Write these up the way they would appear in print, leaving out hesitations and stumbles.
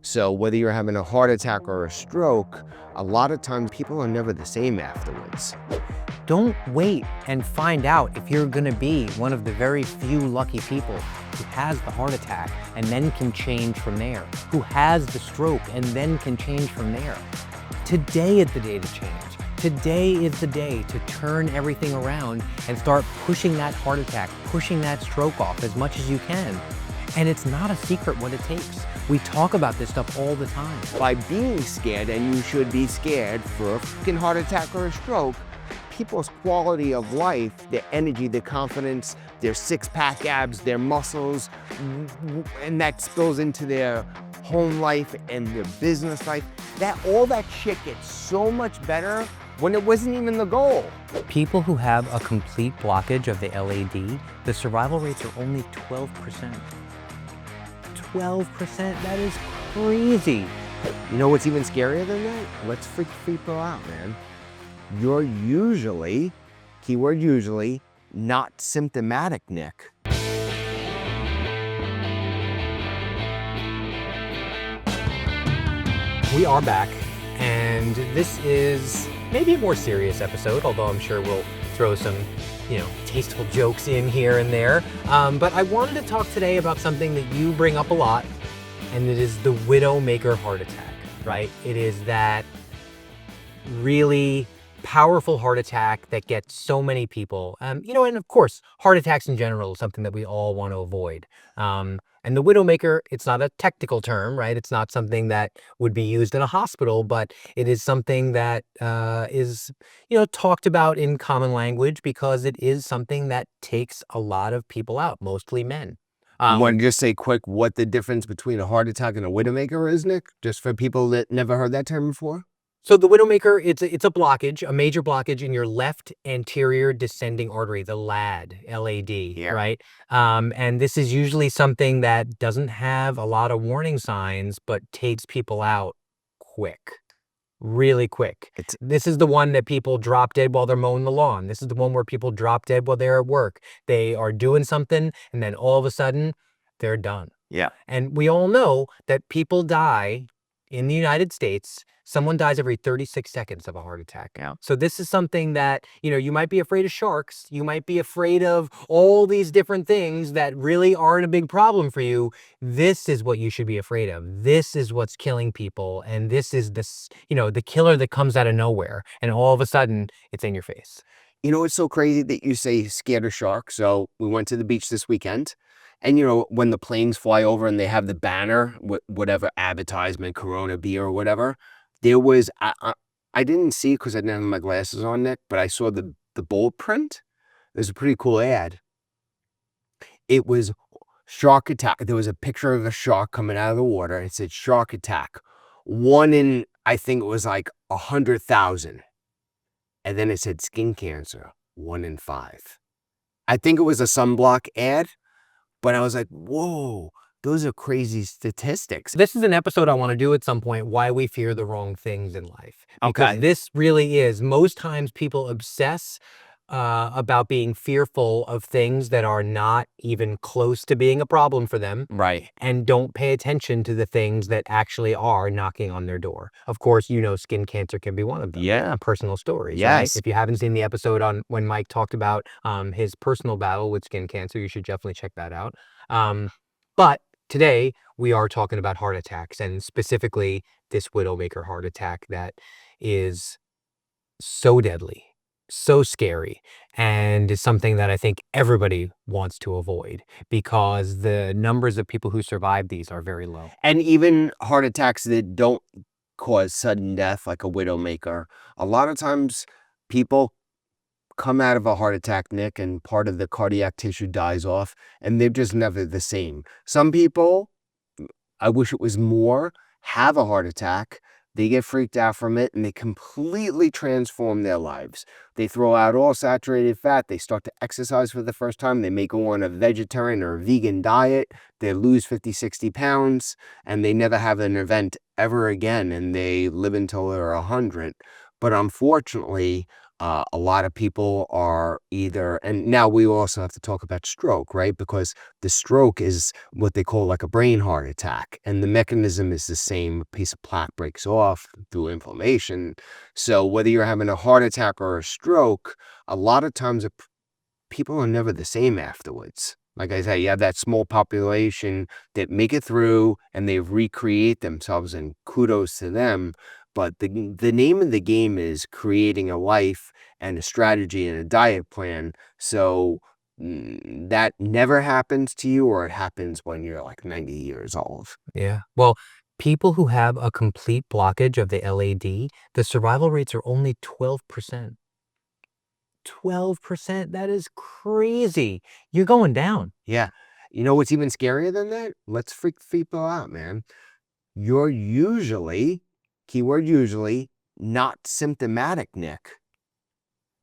So whether you're having a heart attack or a stroke, a lot of times people are never the same afterwards. Don't wait and find out if you're gonna be one of the very few lucky people who has the heart attack and then can change from there, who has the stroke and then can change from there. Today is the day to change. Today is the day to turn everything around and start pushing that heart attack, pushing that stroke off as much as you can. And it's not a secret what it takes. We talk about this stuff all the time. By being scared, and you should be scared for a freaking heart attack or a stroke, people's quality of life, their energy, their confidence, their six-pack abs, their muscles, and that spills into their home life and their business life, all that shit gets so much better when it wasn't even the goal. People who have a complete blockage of the LAD, the survival rates are only 12%. 12%, that is crazy. You know what's even scarier than that? Let's freak people out, man. You're usually, keyword usually, not symptomatic, Nick. We are back, and this is maybe a more serious episode, although I'm sure we'll throw some, tasteful jokes in here and there. But I wanted to talk today about something that you bring up a lot, and it is the widowmaker heart attack, right? It is that really powerful heart attack that gets so many people, and of course, heart attacks in general is something that we all want to avoid. And the widowmaker, it's not a technical term, right? It's not something that would be used in a hospital, but it is something that is, talked about in common language because it is something that takes a lot of people out, mostly men. Want to just say quick what the difference between a heart attack and a widowmaker is, Nick? Just for people that never heard that term before? So the widowmaker, it's a blockage, a major blockage in your left anterior descending artery, the LAD, L-A-D, Yeah. right? And this is usually something that doesn't have a lot of warning signs, but takes people out quick, really quick. This is the one that people drop dead while they're mowing the lawn. This is the one where people drop dead while they're at work. They are doing something, and then all of a sudden, they're done. Yeah. And we all know that people die in the United States. Someone dies every 36 seconds of a heart attack. Yeah. So this is something that, you might be afraid of sharks. You might be afraid of all these different things that really aren't a big problem for you. This is what you should be afraid of. This is what's killing people. And this is the killer that comes out of nowhere. And all of a sudden, it's in your face. It's so crazy that you say scared of sharks. So we went to the beach this weekend. And, when the planes fly over and they have the banner, whatever advertisement, Corona beer or whatever, there was, I didn't see it because I didn't have my glasses on, Nick, but I saw the bold print. There's a pretty cool ad. It was shark attack. There was a picture of a shark coming out of the water. It said shark attack. One in, I think it was like 100,000. And then it said skin cancer, 1 in 5. I think it was a sunblock ad, but I was like, whoa. Those are crazy statistics. This is an episode I want to do at some point, why we fear the wrong things in life. Because this really is, most times people obsess about being fearful of things that are not even close to being a problem for them. Right. And don't pay attention to the things that actually are knocking on their door. Of course, skin cancer can be one of them. Yeah. Personal stories. Yes. Right? If you haven't seen the episode on when Mike talked about his personal battle with skin cancer, you should definitely check that out. But today, we are talking about heart attacks, and specifically this widowmaker heart attack that is so deadly, so scary, and is something that I think everybody wants to avoid because the numbers of people who survive these are very low. And even heart attacks that don't cause sudden death, like a widowmaker, a lot of times people come out of a heart attack, Nick, and part of the cardiac tissue dies off, and they're just never the same. Some people, I wish it was more, have a heart attack, they get freaked out from it, and they completely transform their lives. They throw out all saturated fat, they start to exercise for the first time, they may go on a vegetarian or a vegan diet, they lose 50, 60 pounds, and they never have an event ever again, and they live until they're 100. But unfortunately, A lot of people are either, and now we also have to talk about stroke, right? Because the stroke is what they call like a brain heart attack. And the mechanism is the same. A piece of plaque breaks off through inflammation. So whether you're having a heart attack or a stroke, a lot of times people are never the same afterwards. Like I said, you have that small population that make it through and they recreate themselves, and kudos to them. But the name of the game is creating a life and a strategy and a diet plan. So that never happens to you, or it happens when you're like 90 years old. Yeah. Well, people who have a complete blockage of the LAD, the survival rates are only 12%. 12%? That is crazy. You're going down. Yeah. You know what's even scarier than that? Let's freak people out, man. You're usually, keyword usually, not symptomatic, Nick.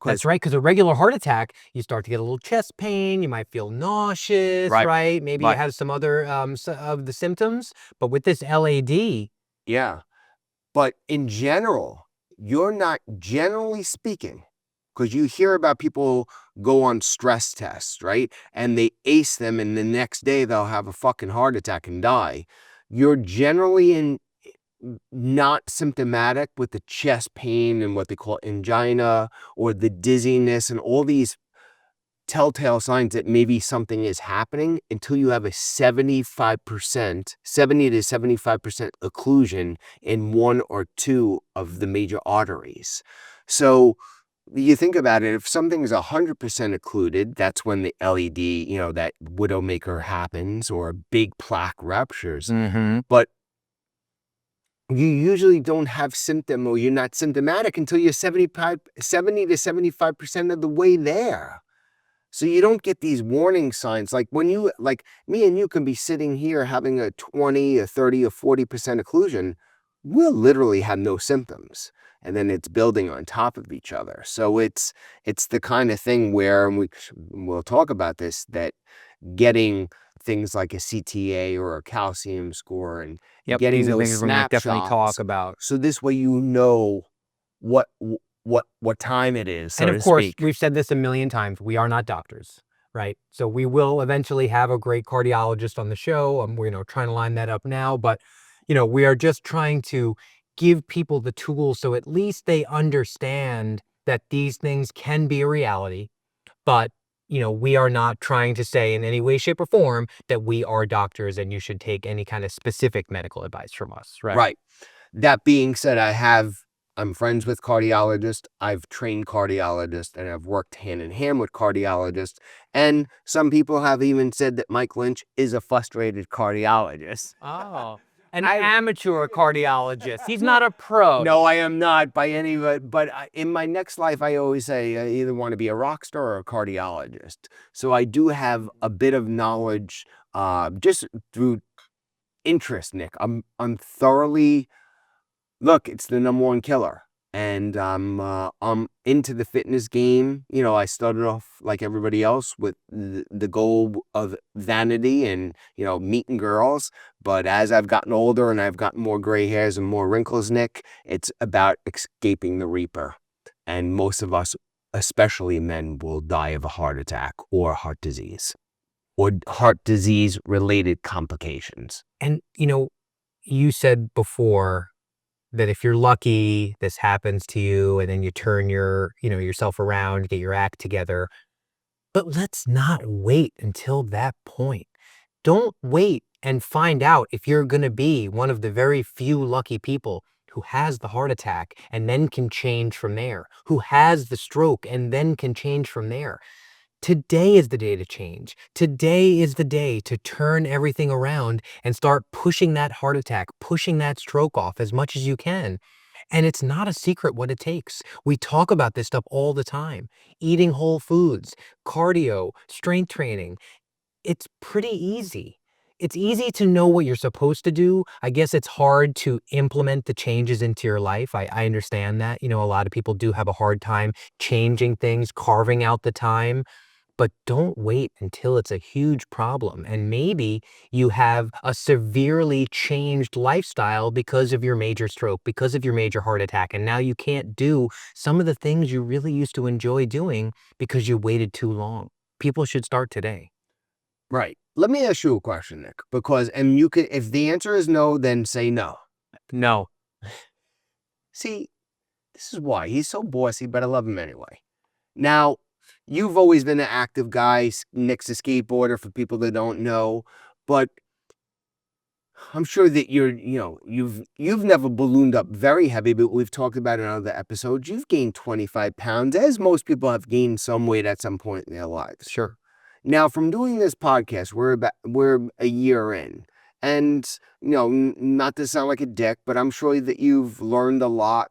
That's right, because a regular heart attack, you start to get a little chest pain, you might feel nauseous, Right, right? Maybe you right. have some other of the symptoms. But with this LAD, Yeah. But in general, you're not, generally speaking, because you hear about people go on stress tests, right? And they ace them, and the next day they'll have a fucking heart attack and die. You're generally not symptomatic with the chest pain and what they call angina or the dizziness and all these telltale signs that maybe something is happening until you have a 75%, 70 to 75% occlusion in one or two of the major arteries. So you think about it, if something is 100% occluded, that's when the LED, that widowmaker happens or big plaque ruptures. But you usually don't have symptom, or you're not symptomatic until you're 70 to 75% of the way there. So you don't get these warning signs. Like like me and you can be sitting here having a 20, a 30, or 40% occlusion. We'll literally have no symptoms. And then it's building on top of each other. So it's the kind of thing where, and we'll talk about this, that getting things like a CTA or a calcium score and yep, getting these are those things we're going to definitely talk snapshots. about. So this way you know what time it is, so And of to course, speak. we've said this a million times, we are not doctors, right? So we will eventually have a great cardiologist on the show. We're trying to line that up now, but we are just trying to give people the tools so at least they understand that these things can be a reality. But we are not trying to say in any way, shape, or form that we are doctors and you should take any kind of specific medical advice from us, right? Right. That being said, I'm friends with cardiologists. I've trained cardiologists, and I've worked hand in hand with cardiologists. And some people have even said that Mike Lynch is a frustrated cardiologist. Oh, an amateur cardiologist. He's not a pro. No, I am not by any, but in my next life, I always say I either want to be a rock star or a cardiologist. So I do have a bit of knowledge, just through interest, Nick. I'm thoroughly, look, it's the #1 killer. And I'm into the fitness game. I started off like everybody else with the goal of vanity and, meeting girls. But as I've gotten older and I've gotten more gray hairs and more wrinkles, Nick, it's about escaping the reaper. And most of us, especially men, will die of a heart attack or heart disease or heart disease related complications. And you said before that if you're lucky, this happens to you, and then you turn yourself around, get your act together. But let's not wait until that point. Don't wait and find out if you're going to be one of the very few lucky people who has the heart attack and then can change from there, who has the stroke and then can change from there. Today is the day to change. Today is the day to turn everything around and start pushing that heart attack, pushing that stroke off as much as you can. And it's not a secret what it takes. We talk about this stuff all the time. Eating whole foods, cardio, strength training. It's pretty easy. It's easy to know what you're supposed to do. I guess it's hard to implement the changes into your life. I understand that. A lot of people do have a hard time changing things, carving out the time. but don't wait until it's a huge problem. And maybe you have a severely changed lifestyle because of your major stroke, because of your major heart attack. And now you can't do some of the things you really used to enjoy doing because you waited too long. People should start today. Right. Let me ask you a question, Nick, because, and you could, if the answer is no, then say no. No. See, this is why he's so bossy, but I love him anyway. Now, you've always been an active guy. Nick's a skateboarder for people that don't know, but I'm sure that you've never ballooned up very heavy, but we've talked about it in other episodes. You've gained 25 pounds, as most people have gained some weight at some point in their lives. Sure. Now, from doing this podcast, we're a year in, and not to sound like a dick, but I'm sure that you've learned a lot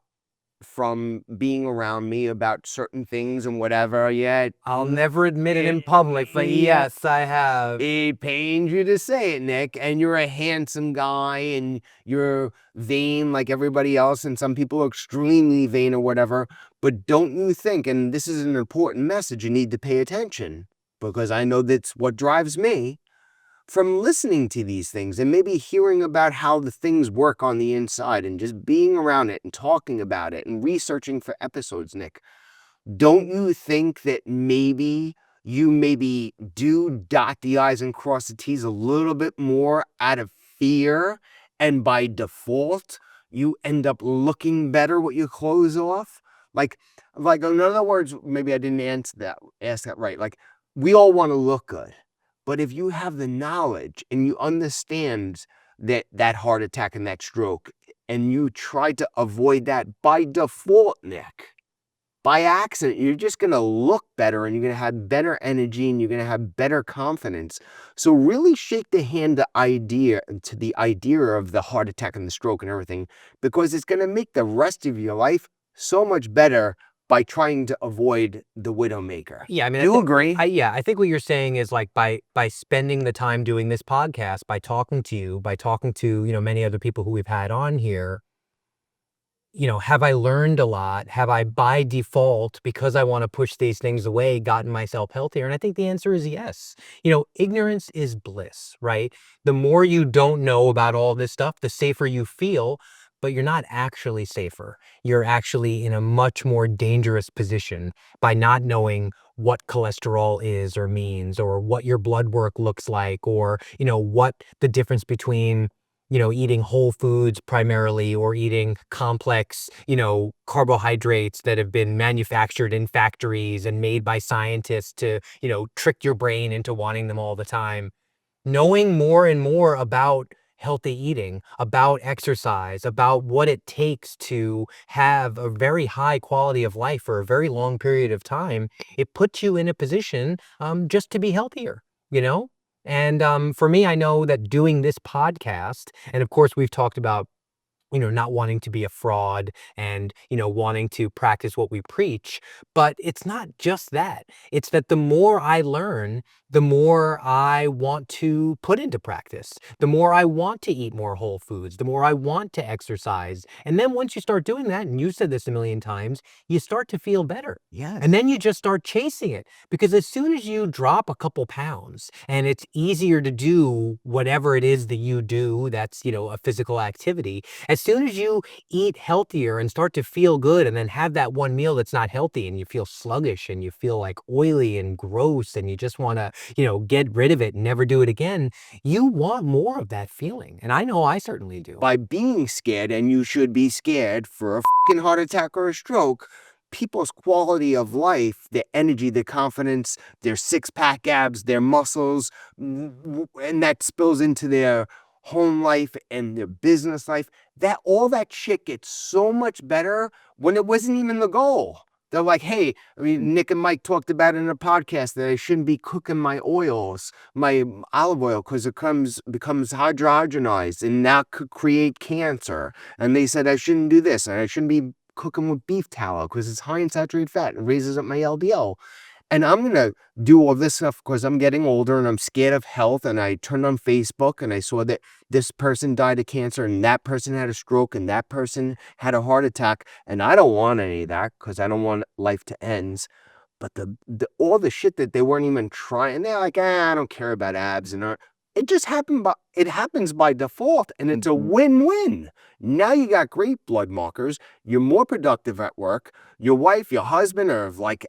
from being around me about certain things and whatever. Yeah, I'll never admit it in public, but yes, I have. it pains you to say it, Nick, and you're a handsome guy and you're vain like everybody else, and some people are extremely vain or whatever, but don't you think, and this is an important message, you need to pay attention, because I know that's what drives me, from listening to these things and maybe hearing about how the things work on the inside and just being around it and talking about it and researching for episodes, Nick, don't you think that maybe you do dot the I's and cross the T's a little bit more out of fear, and by default, you end up looking better with your clothes off? Like in other words, maybe I didn't ask that right. Like, we all want to look good. But if you have the knowledge and you understand that heart attack and that stroke, and you try to avoid that by default, Nick, by accident, you're just going to look better and you're going to have better energy and you're going to have better confidence. So really shake the hand to the idea of the heart attack and the stroke and everything, because it's going to make the rest of your life so much better by trying to avoid the widowmaker. Yeah, I mean, do you agree? I think what you're saying is, like, by spending the time doing this podcast, by talking to you, by talking to, many other people who we've had on here, have I learned a lot? Have I, by default, because I want to push these things away, gotten myself healthier? And I think the answer is yes. Ignorance is bliss, right? The more you don't know about all this stuff, the safer you feel, but you're not actually safer. You're actually in a much more dangerous position by not knowing what cholesterol is or means, or what your blood work looks like, or, what the difference between eating whole foods primarily, or eating complex, carbohydrates that have been manufactured in factories and made by scientists to, trick your brain into wanting them all the time. Knowing more and more about healthy eating, about exercise, about what it takes to have a very high quality of life for a very long period of time, it puts you in a position just to be healthier, And for me, I know that doing this podcast, and of course, we've talked about not wanting to be a fraud and, wanting to practice what we preach. But it's not just that. It's that the more I learn, the more I want to put into practice, the more I want to eat more whole foods, the more I want to exercise. And then once you start doing that, and you've said this a million times, you start to feel better. Yes. And then you just start chasing it, because as soon as you drop a couple pounds and it's easier to do whatever it is that you do, that's, a physical activity, as soon as you eat healthier and start to feel good, and then have that one meal that's not healthy and you feel sluggish and you feel like oily and gross and you just want to, get rid of it and never do it again, you want more of that feeling. And I know I certainly do. By being scared, and you should be scared, for a fucking heart attack or a stroke, people's quality of life, their energy, their confidence, their six-pack abs, their muscles, and that spills into their home life and their business life, all that shit gets so much better when it wasn't even the goal. They're like, hey, Nick and Mike talked about in a podcast that I shouldn't be cooking my oils, my olive oil, because it becomes hydrogenized and that could create cancer. And they said I shouldn't do this, and I shouldn't be cooking with beef tallow because it's high in saturated fat and raises up my LDL. And I'm going to do all this stuff because I'm getting older and I'm scared of health. And I turned on Facebook and I saw that this person died of cancer and that person had a stroke and that person had a heart attack. And I don't want any of that because I don't want life to end. But the all the shit that they weren't even trying, they're like, I don't care about abs, and it just it happens by default, and it's a win-win. Now you got great blood markers. You're more productive at work. Your wife, your husband are like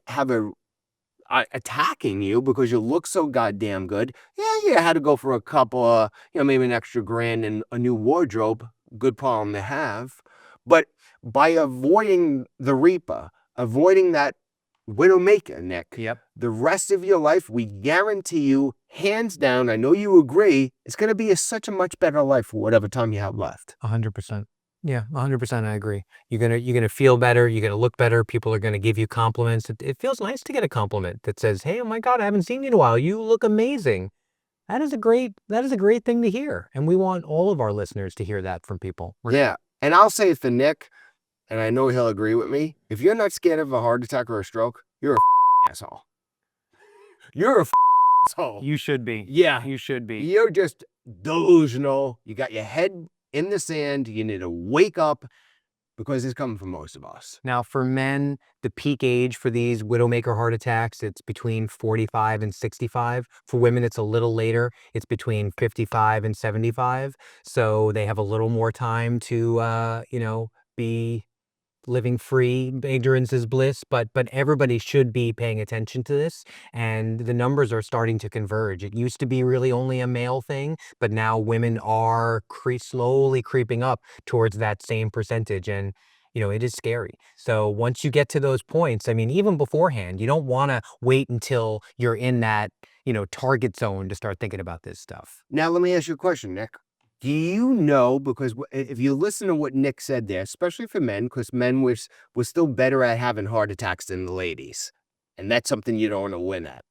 attacking you because you look so goddamn good. Yeah, you had to go for a couple of, maybe an extra grand and a new wardrobe. Good problem to have. But by avoiding the Reaper, avoiding that Widowmaker, Nick, Yep. the rest of your life, we guarantee you, hands down, I know you agree, it's going to be such a much better life for whatever time you have left. 100%. Yeah, 100%. I agree. You're gonna feel better. You're gonna look better. People are gonna give you compliments. It feels nice to get a compliment that says, "Hey, oh my God, I haven't seen you in a while. You look amazing." That is a great thing to hear, and we want all of our listeners to hear that from people. Yeah, and I'll say for Nick, and I know he'll agree with me, if you're not scared of a heart attack or a stroke, you're a asshole. You're a asshole. You should be. Yeah. You should be. You're just delusional. You got your head in the sand. You need to wake up because it's coming for most of us. Now, for men, the peak age for these Widowmaker heart attacks, it's between 45 and 65. For women, it's a little later. It's between 55 and 75. So they have a little more time to, be living free. Ignorance is bliss, but everybody should be paying attention to this, and the numbers are starting to converge. It used to be really only a male thing, but now women are slowly creeping up towards that same percentage, and it is scary. So once you get to those points, I mean, even beforehand, you don't want to wait until you're in that target zone to start thinking about this stuff. Now let me ask you a question, Nick. Do you know, because if you listen to what Nick said there, especially for men, because men was still better at having heart attacks than the ladies, and that's something you don't want to win at.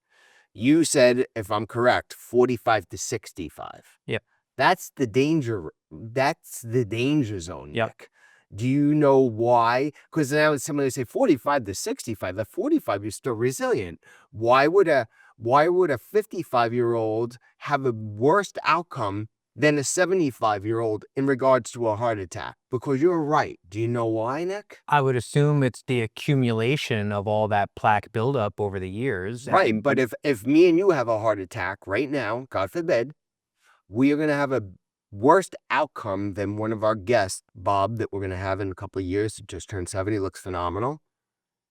You said, if I'm correct, 45 to 65. Yep. That's the danger. That's the danger zone, Yep. Nick. Do you know why? Because now somebody say 45 to 65. At 45, you're still resilient. Why would a 55-year-old have a worse outcome than a 75-year-old in regards to a heart attack? Because you're right. Do you know why, Nick? I would assume it's the accumulation of all that plaque buildup over the years. Right, but if me and you have a heart attack right now, God forbid, we are going to have a worse outcome than one of our guests, Bob, that we're going to have in a couple of years. He just turned 70, looks phenomenal.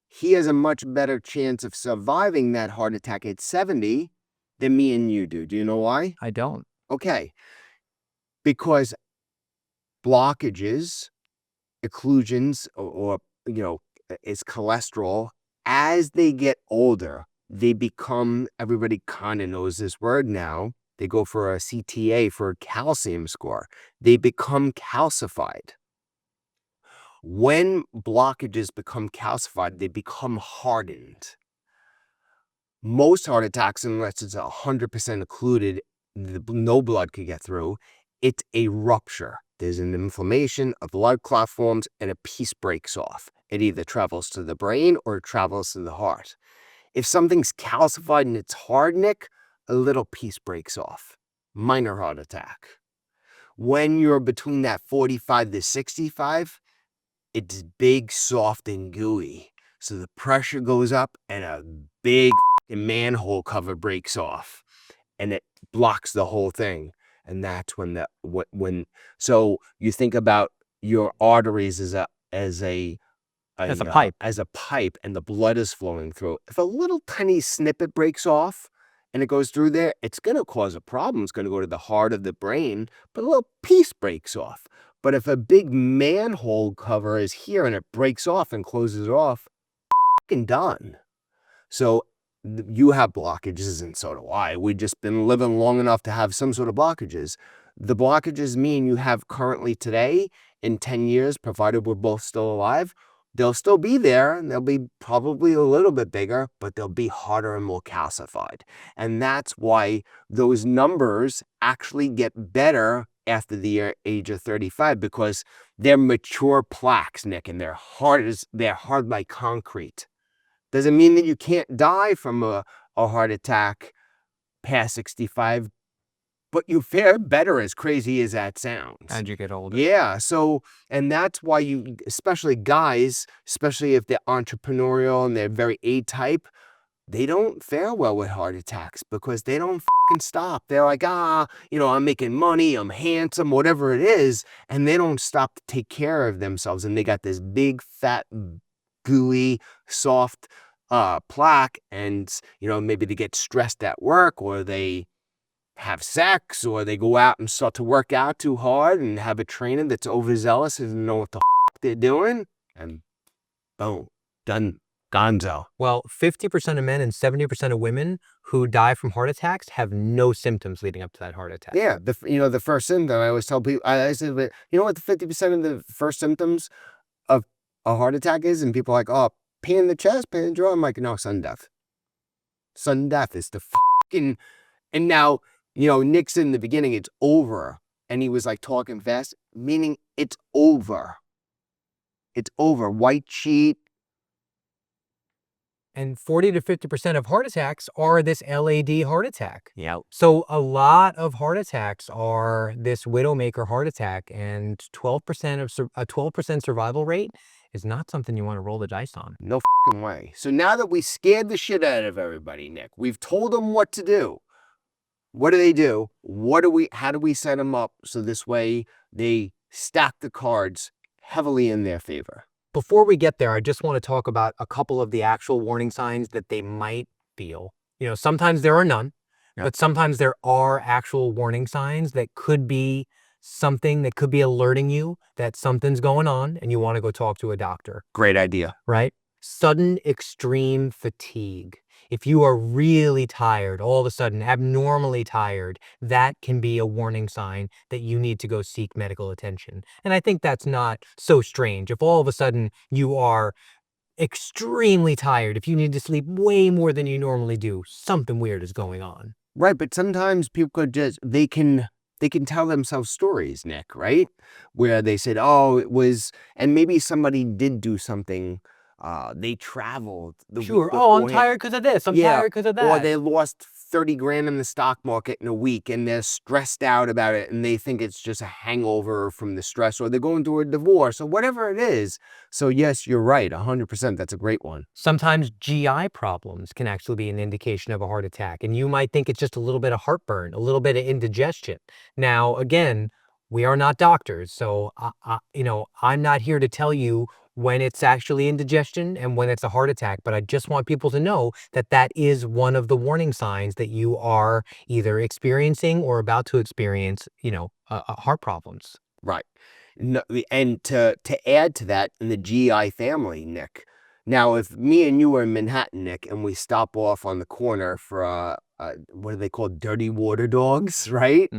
He has a much better chance of surviving that heart attack at 70 than me and you do. Do you know why? I don't. Okay. Because blockages, occlusions, or is cholesterol, as they get older, they become, everybody kind of knows this word now, they go for a CTA, for a calcium score. They become calcified. When blockages become calcified, they become hardened. Most heart attacks, unless it's 100% occluded, no blood could get through, it's a rupture. There's an inflammation, a blood clot forms, and a piece breaks off. It either travels to the brain or it travels to the heart. If something's calcified and it's hard, Nick, a little piece breaks off. Minor heart attack. When you're between that 45 to 65, it's big, soft, and gooey. So the pressure goes up and a big manhole cover breaks off. And it blocks the whole thing. And that's so you think about your arteries as a pipe. As a pipe, and the blood is flowing through. If a little tiny snippet breaks off and it goes through there, it's going to cause a problem. It's going to go to the heart of the brain, but a little piece breaks off. But if a big manhole cover is here and it breaks off and closes off, fucking done. So you have blockages, and so do I. We've just been living long enough to have some sort of blockages. The blockages me and you have currently today, in 10 years, provided we're both still alive, they'll still be there, and they'll be probably a little bit bigger, but they'll be harder and more calcified. And that's why those numbers actually get better after the age of 35, because they're mature plaques, Nick, and they're hard like concrete. Doesn't mean that you can't die from a heart attack past 65, but you fare better, as crazy as that sounds. As you get older. Yeah. So, and that's why especially guys, especially if they're entrepreneurial and they're very A-type, they don't fare well with heart attacks because they don't stop. They're like, I'm making money, I'm handsome, whatever it is, and they don't stop to take care of themselves. And they got this big, fat, gooey, soft plaque, and maybe they get stressed at work, or they have sex, or they go out and start to work out too hard and have a trainer that's overzealous and know what the they're doing, and boom, done. Gonzo. Well, 50% of men and 70% of women who die from heart attacks have no symptoms leading up to that heart attack. Yeah, the first symptom, I always tell people, I said, but you know what the 50% of the first symptoms of a heart attack is? And people are like, oh, pain in the chest, pain in the jaw. I'm like, no, sudden death. Sudden death is the fucking, and now, Nick's in the beginning, it's over. And he was like talking fast, meaning it's over. It's over. White sheet. And 40 to 50% of heart attacks are this LAD heart attack. Yeah. So a lot of heart attacks are this widowmaker heart attack, and 12% survival rate is not something you want to roll the dice on. No fucking way. So now that we scared the shit out of everybody, Nick, we've told them what to do. What do they do? How do we set them up so this way they stack the cards heavily in their favor? Before we get there, I just want to talk about a couple of the actual warning signs that they might feel. Sometimes there are none, but sometimes there are actual warning signs that could be something that could be alerting you that something's going on and you want to go talk to a doctor. Great idea. Right? Sudden extreme fatigue. If you are really tired, all of a sudden abnormally tired, that can be a warning sign that you need to go seek medical attention. And I think that's not so strange. If all of a sudden you are extremely tired, if you need to sleep way more than you normally do, something weird is going on. Right, but sometimes people could they can tell themselves stories, Nick, right? Where they said, oh, it was, and maybe somebody did do something. They traveled. Sure. Oh, I'm tired because of this. I'm tired because of that. Or they lost 30 grand in the stock market in a week and they're stressed out about it and they think it's just a hangover from the stress, or they're going through a divorce or whatever it is. So yes, you're right. 100%. That's a great one. Sometimes GI problems can actually be an indication of a heart attack. And you might think it's just a little bit of heartburn, a little bit of indigestion. Now, again, we are not doctors. So, I'm not here to tell you when it's actually indigestion and when it's a heart attack, but I just want people to know that that is one of the warning signs that you are either experiencing or about to experience, heart problems. Right. No, and to add to that, in the GI family, Nick, now if me and you are in Manhattan, Nick, and we stop off on the corner for what are they called, dirty water dogs, right?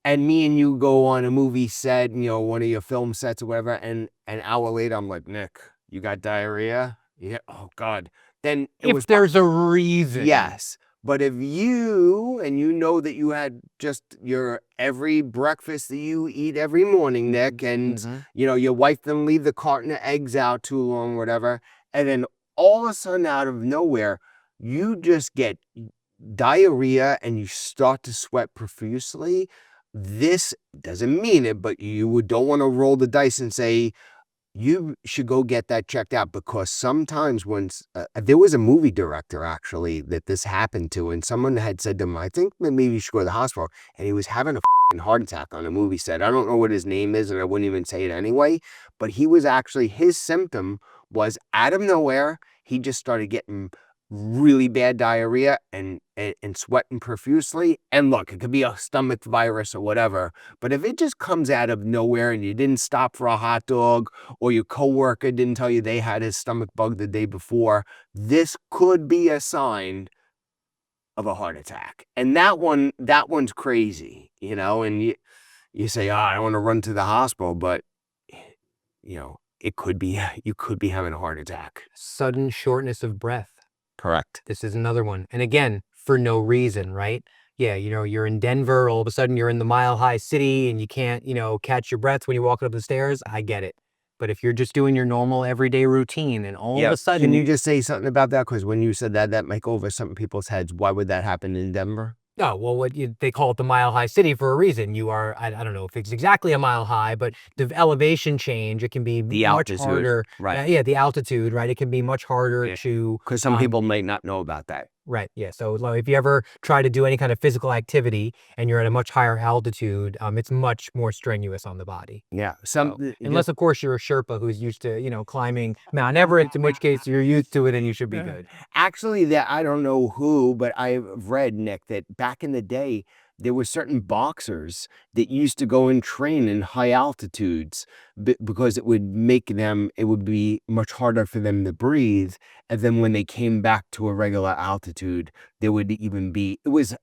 And me and you go on a movie set, one of your film sets or whatever, and an hour later, I'm like, Nick, you got diarrhea? Yeah. Oh, God. Then if there's a reason. Yes. But if you know that you had just your every breakfast that you eat every morning, Nick, and, your wife didn't leave the carton of eggs out too long, whatever, and then all of a sudden out of nowhere, you just get diarrhea and you start to sweat profusely. This doesn't mean it, but you don't want to roll the dice and say, you should go get that checked out, because sometimes when there was a movie director actually that this happened to, and someone had said to him, I think maybe you should go to the hospital, and he was having a heart attack on a movie set. I don't know what his name is, and I wouldn't even say it anyway, but he was actually, his symptom was out of nowhere, he just started getting really bad diarrhea and sweating profusely. And look, it could be a stomach virus or whatever, but if it just comes out of nowhere and you didn't stop for a hot dog, or your coworker didn't tell you they had his stomach bug the day before, this could be a sign of a heart attack. And that one's crazy, and you say, I don't want to run to the hospital, but it could be, you could be having a heart attack. Sudden shortness of breath. Correct. This is another one. And again, for no reason, right? Yeah, you're in Denver, all of a sudden you're in the Mile High City and you can't, catch your breath when you're walking up the stairs. I get it. But if you're just doing your normal everyday routine and all of a sudden... Can you just say something about that? Because when you said that might go over some people's heads. Why would that happen in Denver? Oh, well, they call it the Mile High City for a reason. You are, I don't know if it's exactly a mile high, but the elevation change, it can be The much altitude, harder. right? Yeah, the altitude, right? It can be much harder Yeah, to, because some people may not know about that. right. Yeah. So like, if you ever try to do any kind of physical activity and you're at a much higher altitude, it's much more strenuous on the body. Yeah, So, unless of course you're a Sherpa who's used to, climbing Mount Everest, in which case you're used to it and you should be good. actually, that I don't know who, but I've read, Nick, that back in the day, there were certain boxers that used to go and train in high altitudes because it would be much harder for them to breathe. And then when they came back to a regular altitude, there would even be, it was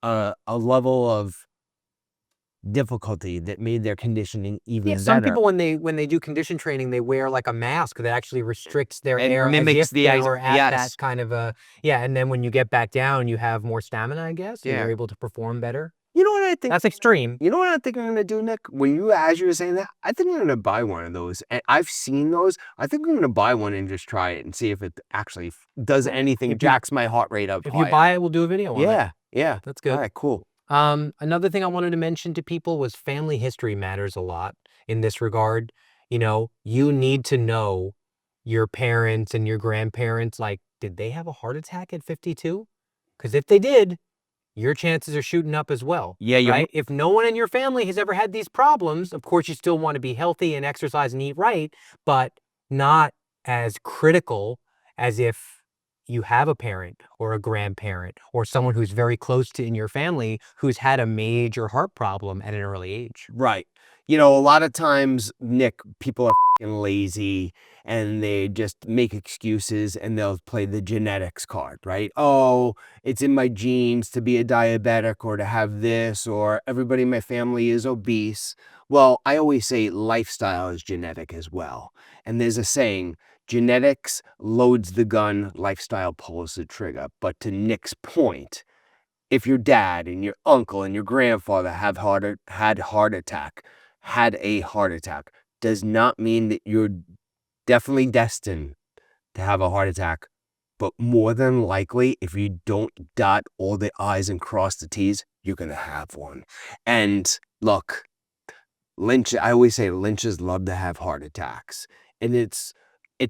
a level of difficulty that made their conditioning Yeah, even some better. people when they do condition training, they wear like a mask that actually restricts their It air as mimics if the they ice. were at that Yes. kind of a, yeah, and then when you get back down, you have more stamina, I guess, and Yeah. you're able to perform better. You know what I think? That's extreme. You know what I think I'm gonna do, Nick? As you were saying that, I think I'm gonna buy one of those. And I've seen those. I think I'm gonna buy one and just try it and see if it actually does anything, If you jacks my heart rate up if you higher. buy it, we'll do a video on it. Yeah, yeah. That's All good. right, cool. Another thing I wanted to mention to people was family history matters a lot in this regard. You need to know your parents and your grandparents, like, did they have a heart attack at 52? Because if they did, your chances are shooting up as well. Yeah, right? If no one in your family has ever had these problems, of course, you still want to be healthy and exercise and eat right, but not as critical as if you have a parent or a grandparent or someone who's very close to in your family who's had a major heart problem at an early age. right. A lot of times, Nick, people are fing lazy and they just make excuses and they'll play the genetics card, right? Oh, it's in my genes to be a diabetic or to have this, or everybody in my family is obese. Well, I always say lifestyle is genetic as well. And there's a saying, genetics loads the gun, lifestyle pulls the trigger. But to Nick's point, if your dad and your uncle and your grandfather had a heart attack, does not mean that you're definitely destined to have a heart attack. But more than likely, if you don't dot all the I's and cross the T's, you're going to have one. And look, I always say Lynches love to have heart attacks. And it's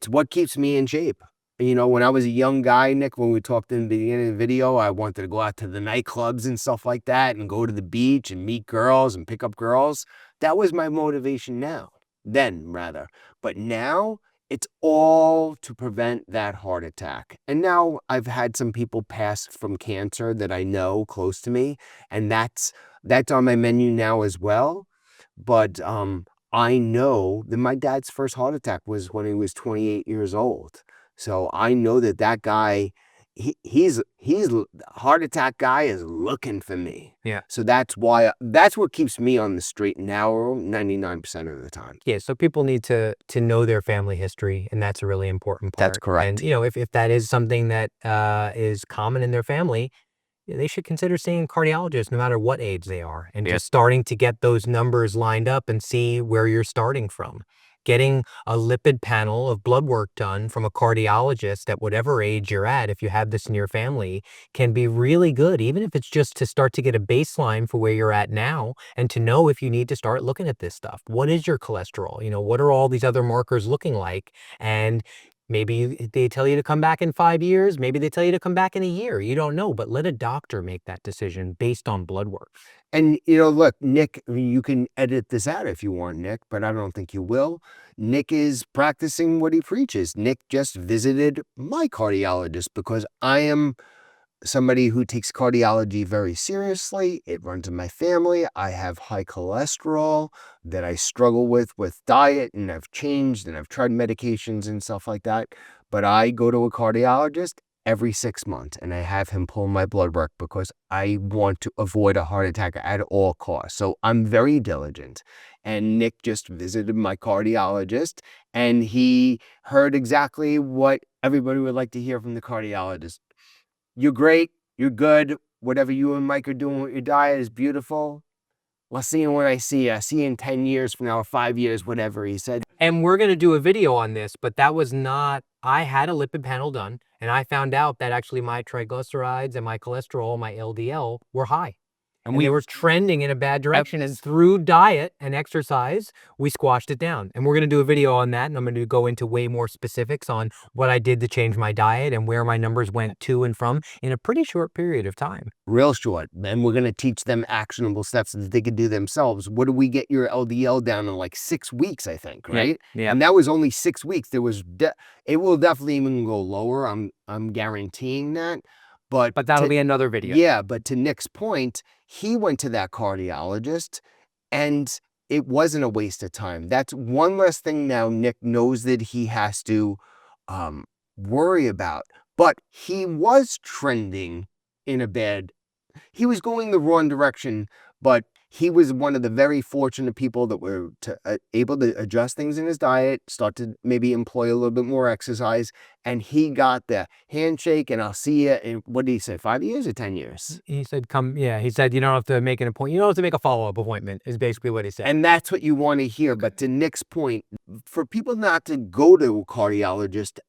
what keeps me in shape. When I was a young guy, Nick, when we talked in the beginning of the video, I wanted to go out to the nightclubs and stuff like that and go to the beach and meet girls and pick up girls. That was my motivation then rather. But now it's all to prevent that heart attack. And now I've had some people pass from cancer that I know close to me, and that's on my menu now as well. But I know that my dad's first heart attack was when he was 28 years old. So I know that guy, he's heart attack guy is looking for me. Yeah. So that's what keeps me on the straight and narrow 99% of the time. Yeah, so people need to know their family history, and that's a really important part. That's correct. And if that is something that is common in their family, they should consider seeing a cardiologist no matter what age they are, and just starting to get those numbers lined up and see where you're starting from. Getting a lipid panel of blood work done from a cardiologist at whatever age you're at, if you have this in your family, can be really good, even if it's just to start to get a baseline for where you're at now and to know if you need to start looking at this stuff. What is your cholesterol? What are all these other markers looking like? And maybe they tell you to come back in 5 years. Maybe they tell you to come back in a year. You don't know, but let a doctor make that decision based on blood work. And, look, Nick, you can edit this out if you want, Nick, but I don't think you will. Nick is practicing what he preaches. Nick just visited my cardiologist because I am somebody who takes cardiology very seriously. It runs in my family. I have high cholesterol that I struggle with diet, and I've changed and I've tried medications and stuff like that. But I go to a cardiologist every 6 months and I have him pull my blood work because I want to avoid a heart attack at all costs. So I'm very diligent. And Nick just visited my cardiologist and he heard exactly what everybody would like to hear from the cardiologist. You're great. You're good. Whatever you and Mike are doing with your diet is beautiful. We'll see you when I see you. See you in 10 years from now or 5 years, whatever he said. And we're going to do a video on this, but that was not, I had a lipid panel done And I found out that actually my triglycerides and my cholesterol, my LDL, were high. And they were trending in a bad direction. And through diet and exercise, we squashed it down. And we're going to do a video on that. And I'm going to go into way more specifics on what I did to change my diet and where my numbers went to and from in a pretty short period of time. Real short. And we're going to teach them actionable steps that they could do themselves. What do we get your LDL down in like 6 weeks, I think, right? Yeah. And that was only 6 weeks. There was, it will definitely even go lower. I'm guaranteeing that. But that'll be another video. Yeah, but to Nick's point, he went to that cardiologist and it wasn't a waste of time. That's one less thing now Nick knows that he has to worry about. But he was trending in a bad, he was going the wrong direction, but he was one of the very fortunate people that were able to adjust things in his diet, start to maybe employ a little bit more exercise, and he got the handshake and I'll see you in, what did he say, 5 years or 10 years? He said, he said, you don't have to make an appointment. You don't have to make a follow-up appointment is basically what he said. And that's what you want to hear. But to Nick's point, for people not to go to a cardiologist,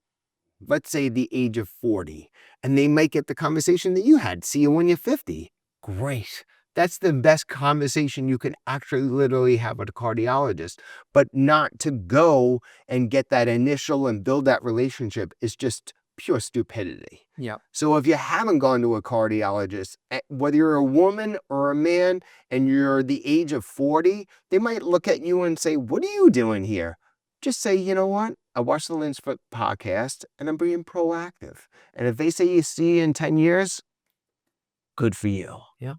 let's say the age of 40, and they might get the conversation that you had, see you when you're 50. Great. That's the best conversation you can actually literally have with a cardiologist. But not to go and get that initial and build that relationship is just pure stupidity. Yeah. So if you haven't gone to a cardiologist, whether you're a woman or a man and you're the age of 40, they might look at you and say, what are you doing here? Just say, you know what? I watched the LynchFit podcast and I'm being proactive. And if they say you see you in 10 years, good for you. Yeah.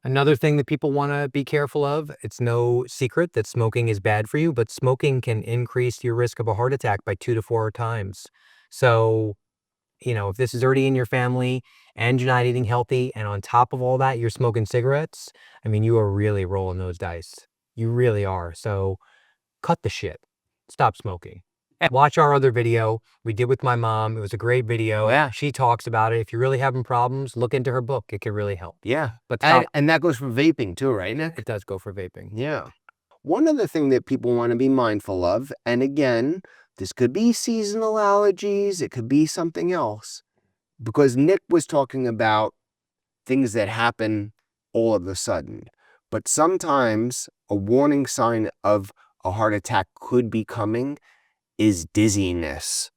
Another thing that people want to be careful of, it's no secret that smoking is bad for you, but smoking can increase your risk of a heart attack by 2 to 4 times. So, if this is already in your family and you're not eating healthy, and on top of all that, you're smoking cigarettes, I mean, you are really rolling those dice. You really are. So cut the shit. Stop smoking. Watch our other video we did with my mom. It was a great video. Yeah. She talks about it. If you're really having problems, look into her book. It can really help. Yeah. But and that goes for vaping too, right, Nick? It does go for vaping. Yeah. One other thing that people want to be mindful of, and again, this could be seasonal allergies, it could be something else, because Nick was talking about things that happen all of a sudden. But sometimes a warning sign of a heart attack could be coming is dizziness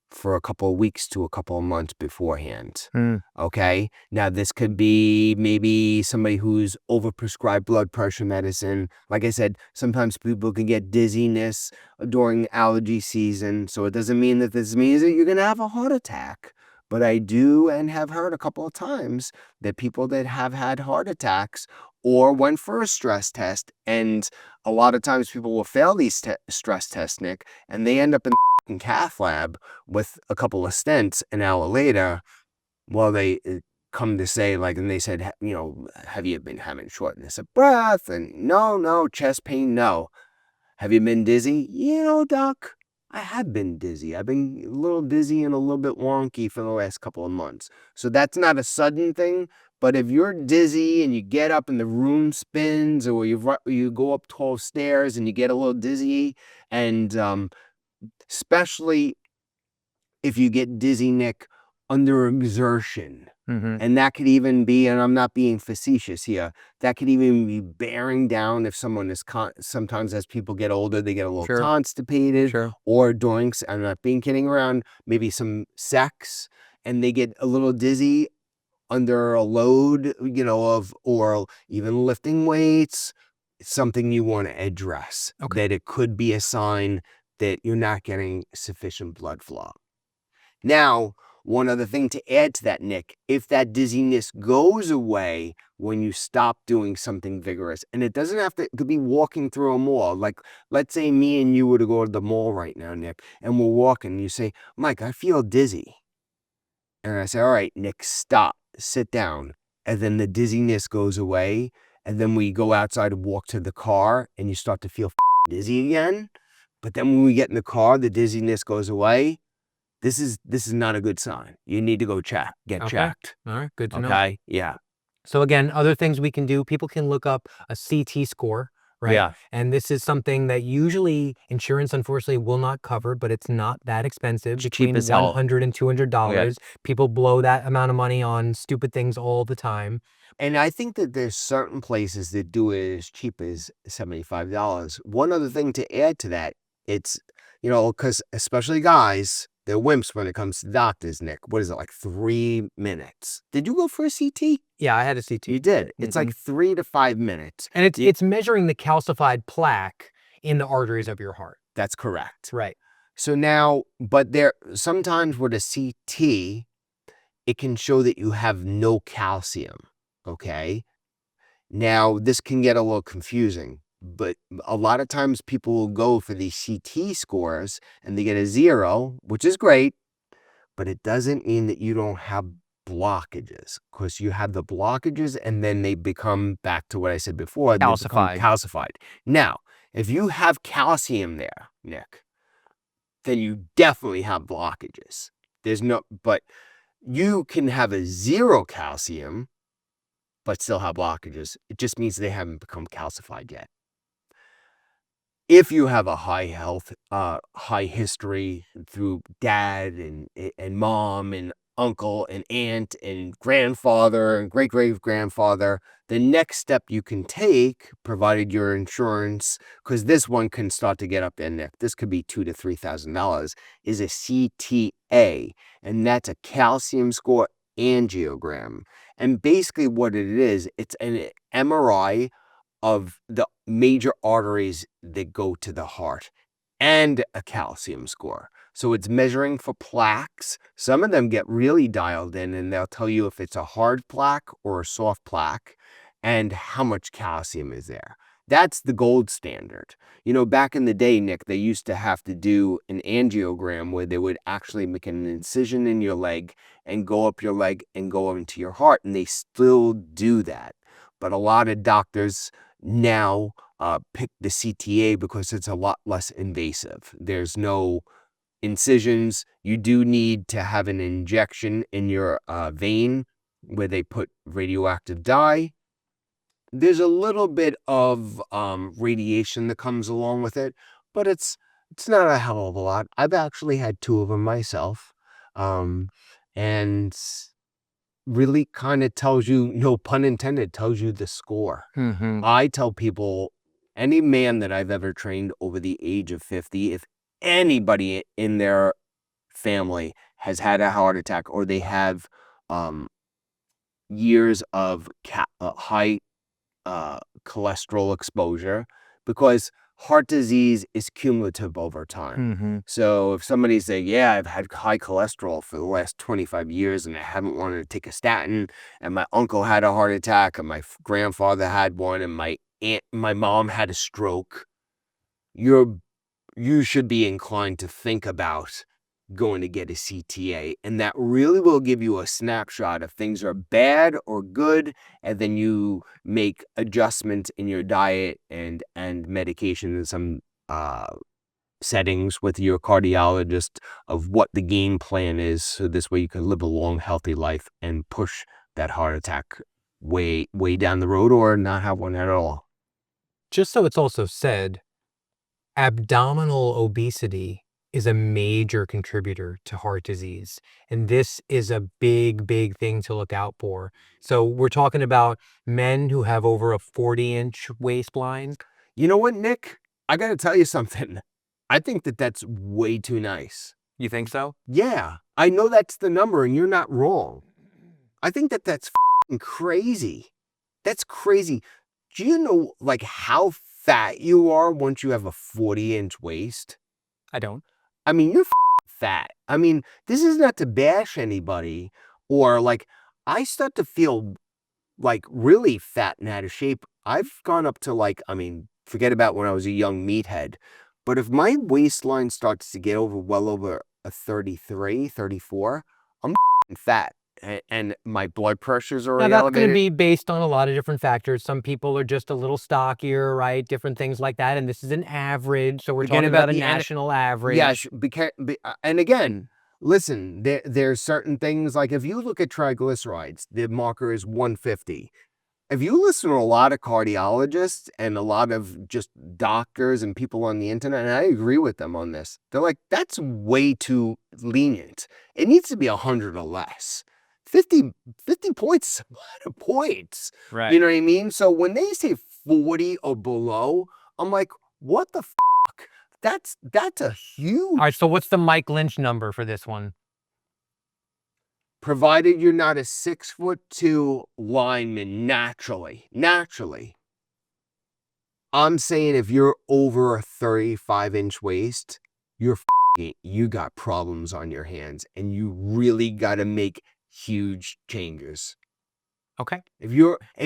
for a couple of weeks to a couple of months beforehand. Okay. Now this could be maybe somebody who's overprescribed blood pressure medicine. Like I said, sometimes people can get dizziness during allergy season. So it doesn't mean that this means that you're going to have a heart attack. But I do and have heard a couple of times that people that have had heart attacks or went for a stress test, and a lot of times people will fail these stress tests, Nick, and they end up in the cath lab with a couple of stents an hour later. Well, they come to say, like, and they said, have you been having shortness of breath? And no, chest pain, no. Have you been dizzy? Doc, I have been dizzy. I've been a little dizzy and a little bit wonky for the last couple of months. So that's not a sudden thing. But if you're dizzy and you get up and the room spins, or you go up tall stairs and you get a little dizzy, and especially if you get dizzy, Nick, under exertion, and that could even be, and I'm not being facetious here, that could even be bearing down if someone is, sometimes as people get older, they get a little constipated, or during, I'm not being kidding around, maybe some sex, and they get a little dizzy under a load, or even lifting weights. It's something you want to address. Okay. That it could be a sign that you're not getting sufficient blood flow. Now, one other thing to add to that, Nick, if that dizziness goes away when you stop doing something vigorous, and it doesn't have to, it could be walking through a mall. Like, let's say me and you were to go to the mall right now, Nick, and we're walking, and you say, Mike, I feel dizzy. And I say, all right, Nick, stop, sit down. And then the dizziness goes away. And then we go outside and walk to the car and you start to feel dizzy again. But then when we get in the car, the dizziness goes away. This is not a good sign. You need to go get checked. All right, good to know. Okay, yeah. So again, other things we can do, people can look up a CT score, right? Yeah. And this is something that usually insurance, unfortunately, will not cover, but it's not that expensive. It's cheap Between as hell. $100 and $200. People blow that amount of money on stupid things all the time. And I think that there's certain places that do it as cheap as $75. One other thing to add to that, it's, because especially guys, they're wimps when it comes to doctors, Nick. What is it, like 3 minutes? Did you go for a CT? Yeah, I had a CT. You did. It's like 3 to 5 minutes. And it's measuring the calcified plaque in the arteries of your heart. That's correct. Right. So now, but there sometimes with a CT, it can show that you have no calcium. Okay. Now, this can get a little confusing, but a lot of times people will go for these CT scores and they get a 0, which is great, but it doesn't mean that you don't have blockages, because you have the blockages and then they become, back to what I said before, they become calcified. Now, if you have calcium there, Nick, then you definitely have blockages. But you can have a 0 calcium but still have blockages. It just means they haven't become calcified yet. If you have a high history through dad and mom and uncle and aunt and grandfather and great-great-grandfather, the next step you can take, provided your insurance, because this one can start to get up there, Nick, this could be $2,000 to $3,000, is a CTA, and that's a calcium score angiogram. And basically what it is, it's an MRI of the major arteries that go to the heart and a calcium score. So it's measuring for plaques. Some of them get really dialed in and they'll tell you if it's a hard plaque or a soft plaque and how much calcium is there. That's the gold standard. Back in the day, Nick, they used to have to do an angiogram where they would actually make an incision in your leg and go up your leg and go into your heart. And they still do that. But a lot of doctors now pick the CTA because it's a lot less invasive. There's no incisions. You do need to have an injection in your vein where they put radioactive dye. There's a little bit of radiation that comes along with it, but it's not a hell of a lot. I've actually had 2 of them myself, and really kind of tells you, no pun intended, tells you the score. I tell people, any man that I've ever trained over the age of 50, if anybody in their family has had a heart attack or they have years of high cholesterol exposure, because heart disease is cumulative over time. So if somebody's saying, yeah, I've had high cholesterol for the last 25 years and I haven't wanted to take a statin, and my uncle had a heart attack and my grandfather had one and my mom had a stroke, you should be inclined to think about going to get a CTA, and that really will give you a snapshot if things are bad or good, and then you make adjustments in your diet and medication in some settings with your cardiologist of what the game plan is, so this way you can live a long, healthy life and push that heart attack way down the road or not have one at all. Just so it's also said, abdominal obesity is a major contributor to heart disease. And this is a big, big thing to look out for. So we're talking about men who have over a 40-inch waistline. You know what, Nick? I got to tell you something. I think that that's way too nice. You think so? Yeah, I know that's the number and you're not wrong. I think that that's crazy. That's crazy. Do you know how fat you are once you have a 40-inch waist? I don't. I mean, you're fat. I mean, this is not to bash anybody or I start to feel really fat and out of shape. I've gone up to forget about when I was a young meathead, but if my waistline starts to get well over a 33, 34, I'm fat. And my blood pressures are elevated. Now, that's going to be based on a lot of different factors. Some people are just a little stockier, right? Different things like that. And this is an average. So we're talking about a national average. Yes. And again, listen, there's certain things, like if you look at triglycerides, the marker is 150. if you listen to a lot of cardiologists and a lot of just doctors and people on the internet, and I agree with them on this, they're like, that's way too lenient. It needs to be 100 or less. 50 points is a lot of points. Right. You know what I mean? So when they say 40 or below, I'm like, what the fuck? That's a huge. All right, so what's the Mike Lynch number for this one? Provided you're not a 6'2" lineman naturally. I'm saying if you're over a 35-inch waist, you got problems on your hands and you really got to make huge changes. Okay. If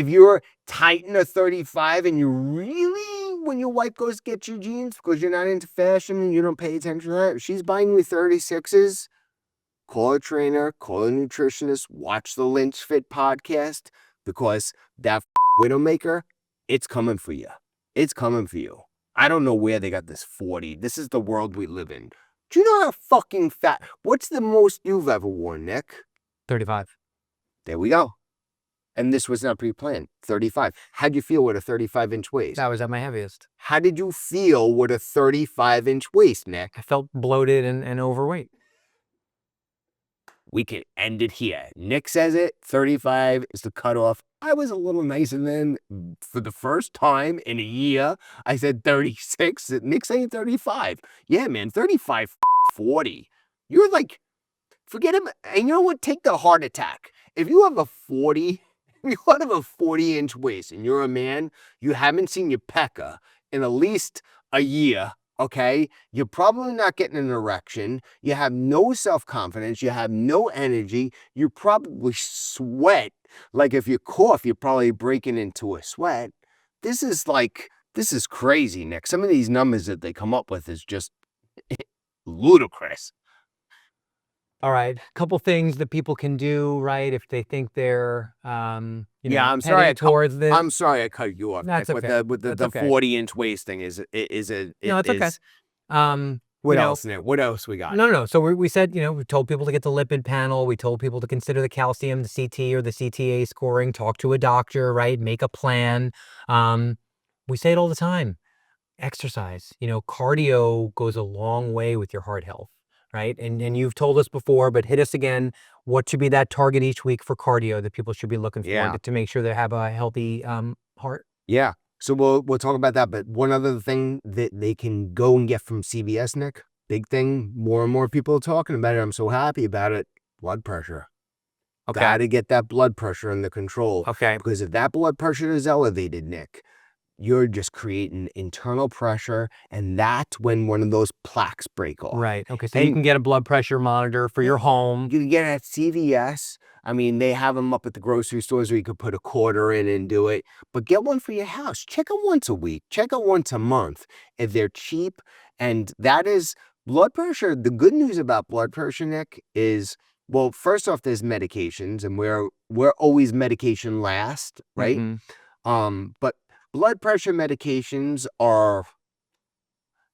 you're tight in a 35 and you really, when your wife goes to get you jeans because you're not into fashion and you don't pay attention to that, if she's buying you 36s, call a trainer, call a nutritionist, watch the LynchFit podcast, because that Widowmaker, it's coming for you. It's coming for you. I don't know where they got this 40. This is the world we live in. Do you know how fucking fat? What's the most you've ever worn, Nick? 35. There we go. And this was not pre-planned. 35. How'd you feel with a 35-inch waist? That was at my heaviest. How did you feel with a 35-inch waist, Nick? I felt bloated and overweight. We can end it here. Nick says it, 35 is the cutoff. I was a little nicer than for the first time in a year. I said 36. Nick's saying 35. Yeah, man, 35, 40. You're like, forget him. And you know what? Take the heart attack. If you have a 40, if you have a 40-inch waist and you're a man, you haven't seen your pecker in at least a year. Okay, you're probably not getting an erection. You have no self-confidence. You have no energy. You probably sweat. Like if you cough, you're probably breaking into a sweat. This is crazy, Nick. Some of these numbers that they come up with is just ludicrous. All right, a couple things that people can do, right, if they think they're, I'm sorry. towards this. I'm sorry I cut you off. That's Nick, okay. with the That's okay. 40-inch waist thing is No, it's okay. What else, Nick? What else we got? No. So we said, we told people to get the lipid panel. We told people to consider the calcium, the CT or the CTA scoring, talk to a doctor, right? Make a plan. We say it all the time. Exercise, cardio goes a long way with your heart health, right? And you've told us before, but hit us again. What should be that target each week for cardio that people should be looking for to make sure they have a healthy heart? Yeah. So we'll talk about that. But one other thing that they can go and get from CVS, Nick, big thing, more and more people are talking about it. I'm so happy about it. Blood pressure. Okay. Got to get that blood pressure under control. Okay. Because if that blood pressure is elevated, Nick, you're just creating internal pressure, and that's when one of those plaques break off. Right. Okay. So you can get a blood pressure monitor for your home. You can get it at CVS. I mean, they have them up at the grocery stores where you could put a quarter in and do it. But get one for your house. Check it once a week. Check it once a month. If they're cheap, and that is blood pressure. The good news about blood pressure, Nick, is, well, first off, there's medications, and we're always medication last, right? Mm-hmm. But blood pressure medications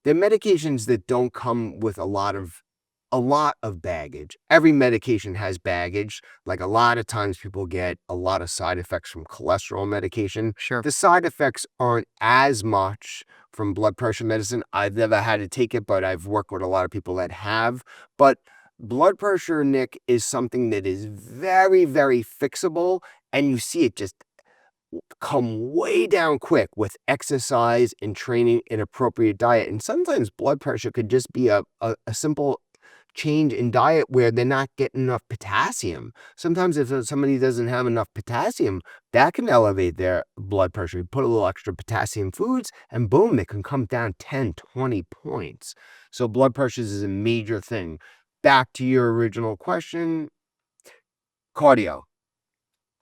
they're medications that don't come with a lot of baggage. Every medication has baggage. Like a lot of times people get a lot of side effects from cholesterol medication. Sure. The side effects aren't as much from blood pressure medicine. I've never had to take it, but I've worked with a lot of people that have. But blood pressure, Nick, is something that is very, very fixable, and you see it just come way down quick with exercise and training and appropriate diet. And sometimes blood pressure could just be a simple change in diet where they're not getting enough potassium. Sometimes if somebody doesn't have enough potassium, that can elevate their blood pressure. You put a little extra potassium foods and boom, it can come down 10, 20 points. So blood pressure is a major thing. Back to your original question, cardio.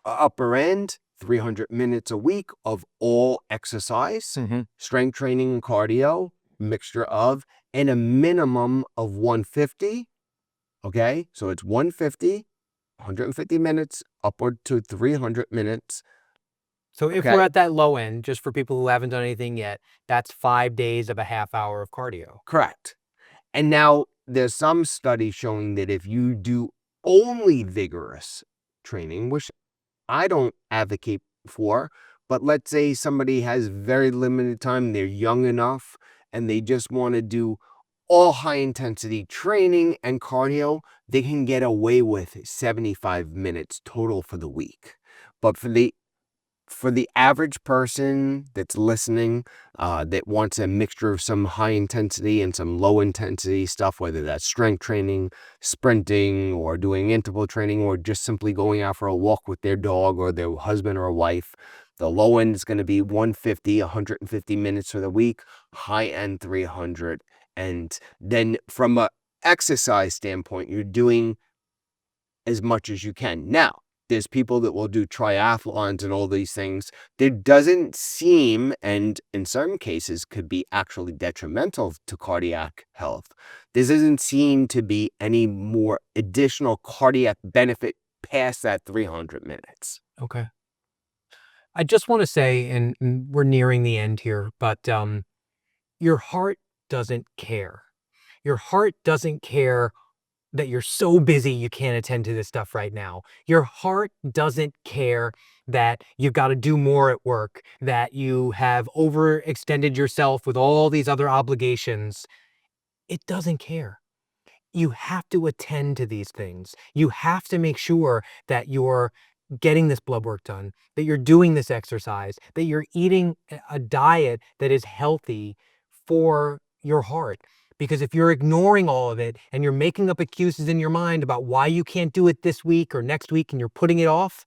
Upper end, 300 minutes a week of all exercise, strength training and cardio, mixture of, and a minimum of 150. Okay, so it's 150 minutes, upward to 300 minutes. So if we're at that low end, just for people who haven't done anything yet, that's 5 days of a half hour of cardio. Correct. And now there's some studies showing that if you do only vigorous training, which I don't advocate for. But let's say somebody has very limited time, they're young enough, and they just want to do all high intensity training and cardio, they can get away with 75 minutes total for the week. But for the average person that's listening, that wants a mixture of some high intensity and some low intensity stuff, whether that's strength training, sprinting, or doing interval training, or just simply going out for a walk with their dog or their husband or wife, the low end is going to be 150 minutes for the week, high end 300. And then from a exercise standpoint, you're doing as much as you can. Now, there's people that will do triathlons and all these things. There doesn't seem, and in certain cases could be actually detrimental to cardiac health. There doesn't seem to be any more additional cardiac benefit past that 300 minutes. Okay. I just want to say, and we're nearing the end here, but your heart doesn't care. Your heart doesn't care that you're so busy you can't attend to this stuff right now. Your heart doesn't care that you've got to do more at work, that you have overextended yourself with all these other obligations. It doesn't care. You have to attend to these things. You have to make sure that you're getting this blood work done, that you're doing this exercise, that you're eating a diet that is healthy for your heart. Because if you're ignoring all of it and you're making up excuses in your mind about why you can't do it this week or next week and you're putting it off,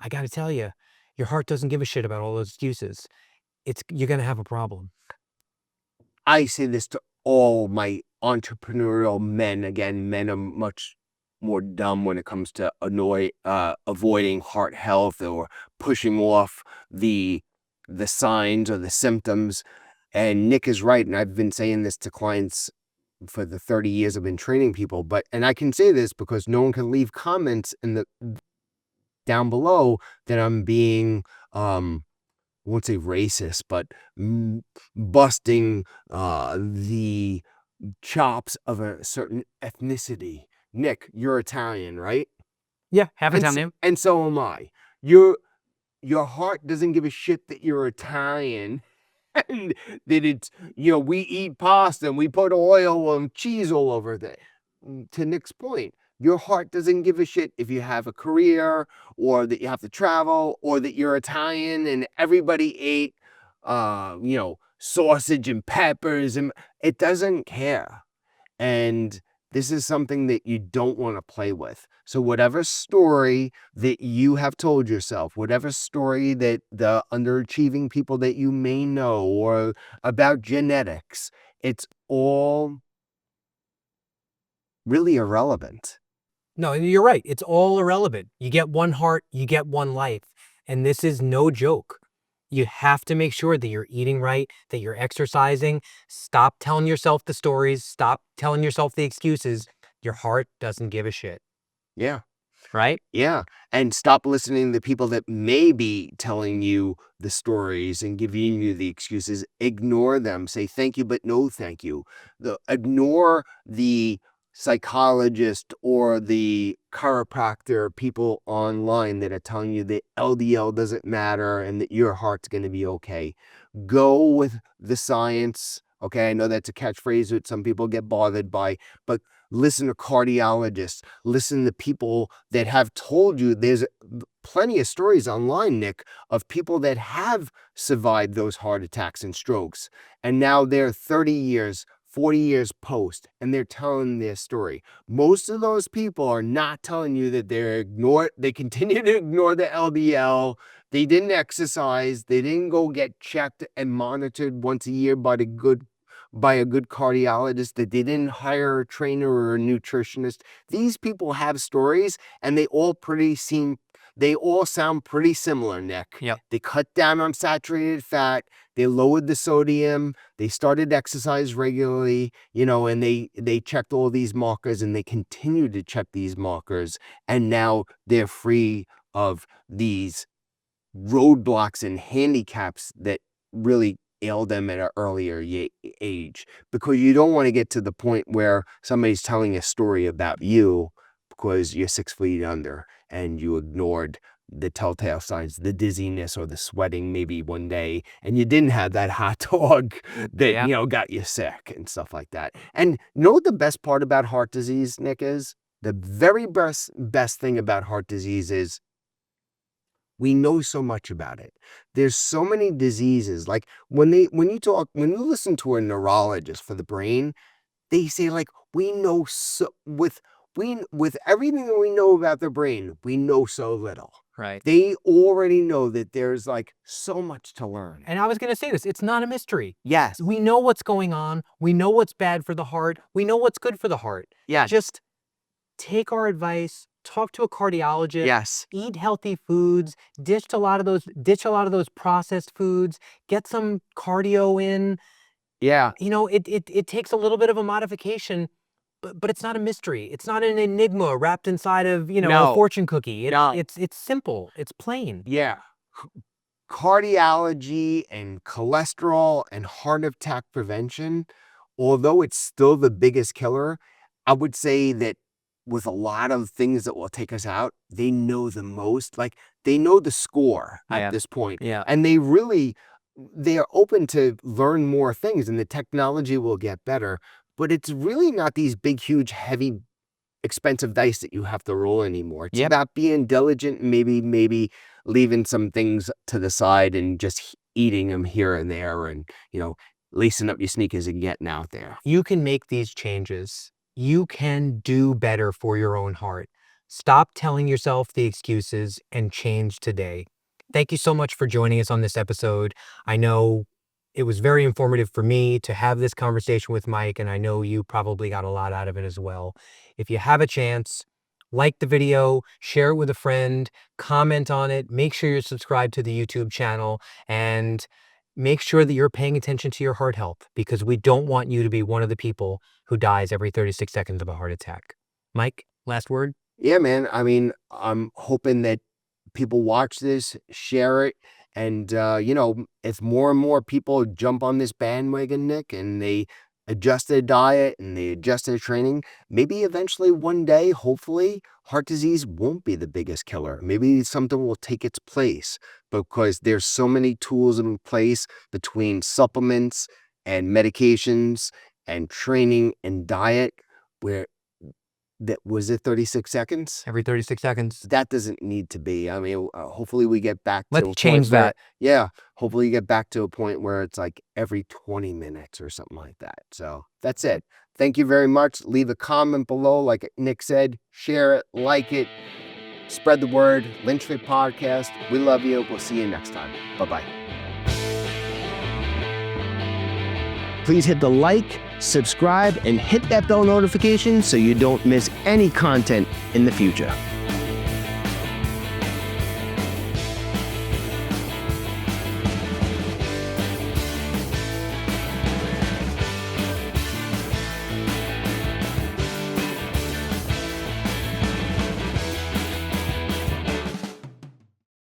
I got to tell you, your heart doesn't give a shit about all those excuses. You're going to have a problem. I say this to all my entrepreneurial men. Again, men are much more dumb when it comes to avoiding heart health or pushing off the signs or the symptoms. And Nick is right, and I've been saying this to clients for the 30 years I've been training people. And I can say this because no one can leave comments down below that I'm being I won't say racist, but busting the chops of a certain ethnicity. Nick, you're Italian, right? Yeah, half Italian. And so am I. Your heart doesn't give a shit that you're Italian and that it's, we eat pasta and we put oil and cheese all over there. To Nick's point, your heart doesn't give a shit if you have a career or that you have to travel or that you're Italian and everybody ate, sausage and peppers, and it doesn't care. And this is something that you don't want to play with. So whatever story that you have told yourself, whatever story that the underachieving people that you may know or about genetics, it's all really irrelevant. No, you're right. It's all irrelevant. You get one heart, you get one life. And this is no joke. You have to make sure that you're eating right, that you're exercising. Stop telling yourself the stories. Stop telling yourself the excuses. Your heart doesn't give a shit. Yeah. Right? Yeah. And stop listening to people that may be telling you the stories and giving you the excuses. Ignore them. Say thank you, but no thank you. Ignore the psychologist or the chiropractor people online that are telling you that LDL doesn't matter and that your heart's going to be okay. Go with the science. Okay, I know that's a catchphrase that some people get bothered by, but listen to cardiologists, listen to people that have told you. There's plenty of stories online, Nick, of people that have survived those heart attacks and strokes. And now they're 30 years, 40 years post, and they're telling their story. Most of those people are not telling you that they continue to ignore the LDL. They didn't exercise. They didn't go get checked and monitored once a year by a good cardiologist, that they didn't hire a trainer or a nutritionist. These people have stories, and they all sound pretty similar, Nick. Yep. They cut down on saturated fat. They lowered the sodium. They started exercise regularly, and they checked all these markers, and they continue to check these markers. And now they're free of these roadblocks and handicaps that really ail them at an earlier age, because you don't want to get to the point where somebody's telling a story about you because you're 6 feet under and you ignored the telltale signs, the dizziness or the sweating maybe one day, and you didn't have that hot dog that, Yeah. got you sick and stuff like that. And you know what the best part about heart disease, Nick, is? The very best thing about heart disease is we know so much about it. There's so many diseases. Like when you listen to a neurologist for the brain, they say like, we know so with everything that we know about the brain, we know so little. Right. They already know that there's like so much to learn. And I was going to say this, it's not a mystery. Yes. We know what's going on. We know what's bad for the heart. We know what's good for the heart. Yes. Just take our advice, talk to a cardiologist, Yes. eat healthy foods, ditch a lot of those processed foods, get some cardio in. Yeah. It takes a little bit of a modification, but it's not a mystery. It's not an enigma wrapped inside of, No. a fortune cookie. No. It's simple. It's plain. Yeah. Cardiology and cholesterol and heart attack prevention, although it's still the biggest killer, I would say that with a lot of things that will take us out, they know the most. Like they know the score at this point. Yeah. And they are open to learn more things and the technology will get better. But it's really not these big, huge, heavy, expensive dice that you have to roll anymore. It's about being diligent, maybe leaving some things to the side and just eating them here and there and, lacing up your sneakers and getting out there. You can make these changes. You can do better for your own heart. Stop telling yourself the excuses and change today. Thank you so much for joining us on this episode. I know it was very informative for me to have this conversation with Mike, and I know you probably got a lot out of it as well. If you have a chance, like the video, share it with a friend, comment on it, make sure you're subscribed to the YouTube channel, and make sure that you're paying attention to your heart health because we don't want you to be one of the people who dies every 36 seconds of a heart attack. Mike, last word? Yeah, man. I mean, I'm hoping that people watch this, share it, and, if more and more people jump on this bandwagon, Nick, and they adjust their diet and they adjust their training, maybe eventually one day, hopefully, heart disease won't be the biggest killer. Maybe something will take its place because there's so many tools in place between supplements and medications and training and diet where that was it 36 seconds? Every 36 seconds. That doesn't need to be. I mean, hopefully we get back to Let's change that. Hopefully you get back to a point where it's like every 20 minutes or something like that. So that's it. Thank you very much. Leave a comment below. Like Nick said, share it, like it, spread the word. LynchFit Podcast. We love you. We'll see you next time. Bye-bye. Please hit the like, subscribe, and hit that bell notification so you don't miss any content in the future.